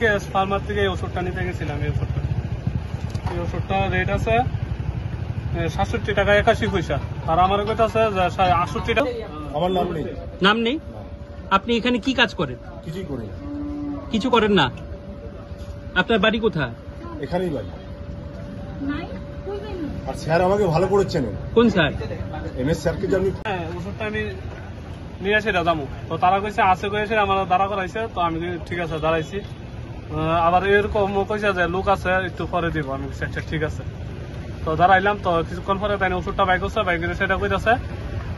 Case farmer থেকে এই ওষুধটা নিতে গেছিলাম। এই ওষুধটা রেট আছে ৬৭ টাকা ৮১ পয়সা। আর আমার কথা আছে যে ৬৮ টাকা। আমার নাম নেই। নাম নেই? আপনি এখানে কি কাজ করেন? কিছুই করি না। কিছু করেন না? আপনার বাড়ি কোথায়? এখানেই বাড়ি। আর স্যার আমাকে ভালো করে চেনেন। কোন স্যার? MS স্যারকে যে আমি হ্যাঁ, ওষুধটা আমি নিয়ে আসি দামু, তো তারা কইছে আছে কইছে, আমার দাঁড়া করাইছে। তো আমি ঠিক আছে দাঁড়াইছি। আবার এরকম কইছে যে লোক আছে একটু পরে দিব। আমি আচ্ছা ঠিক আছে। তো দাঁড়াইলাম। তো কিছুক্ষণ পরে তাই ওষুধটা বাইক করছে, বাইক করে সেটা কইতেছে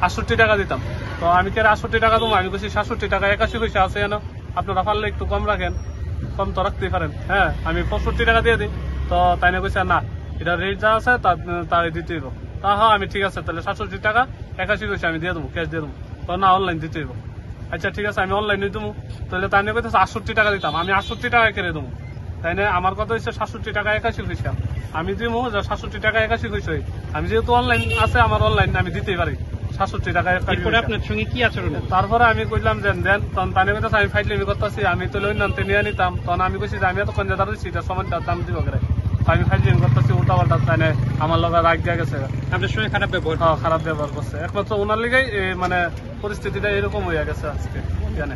৬৮ টাকা দিতাম। তো আমি কে ৬৮ টাকা দেবো? আমি কইছি ৬৭ টাকা ৮১ পয়সা আছে কেন, আপনারা পারলে একটু কম রাখেন, কম তো রাখতেই পারেন। হ্যাঁ, আমি ৬৫ টাকা দিয়ে দিই। তো তাই না কইছে না, এটা রেট যা আছে তাই দিতে হইব। তা হ্যাঁ, আমি ঠিক আছে তাহলে ৬৭ টাকা ৮১ পয়সা আমি দিয়ে দেবো, ক্যাশ দিয়ে দেবো। তো না, অনলাইন দিতে হইব। আচ্ছা ঠিক আছে, আমি অনলাইনে দেবো। তাহলে তাই না কইতেছে ৬৮ টাকা দিতাম, আমি ৬৮ টাকা কেড়ে দেবো। তাই না, আমার কথা হচ্ছে ৬৭ টাকা ৮১ পয়সা আমি দিব, যে ৬৭ টাকা ৮১ পয়সা। আমি যেহেতু অনলাইন আছে, আমার অনলাইন আমি দিতেই পারি ৬৭ টাকা ৮১ পয়সা। আপনার সঙ্গে কি আচরণ? তারপরে আমি কইলাম দেন দেন, তখন তাই কইতেছে আমি ফাইটলেমি করতেছি, আমি তো লইন আনতে নিয়ে নিতাম। তখন আমি কইছি যে আমি এতক্ষণ যে দাঁড়াচ্ছি এটা সমানটা দাম দিব করে। আমি ফাইটলেমি করতেছি, উল্টা পাল্টা তাই না আমার লগে রাগ দিয়ে গেছে। আপনার সঙ্গে খারাপ ব্যবহার? খারাপ ব্যবহার করছে, একমাত্র ওনার লিগেই মানে পরিস্থিতিটা এরকম হয়ে গেছে আজকে জানে।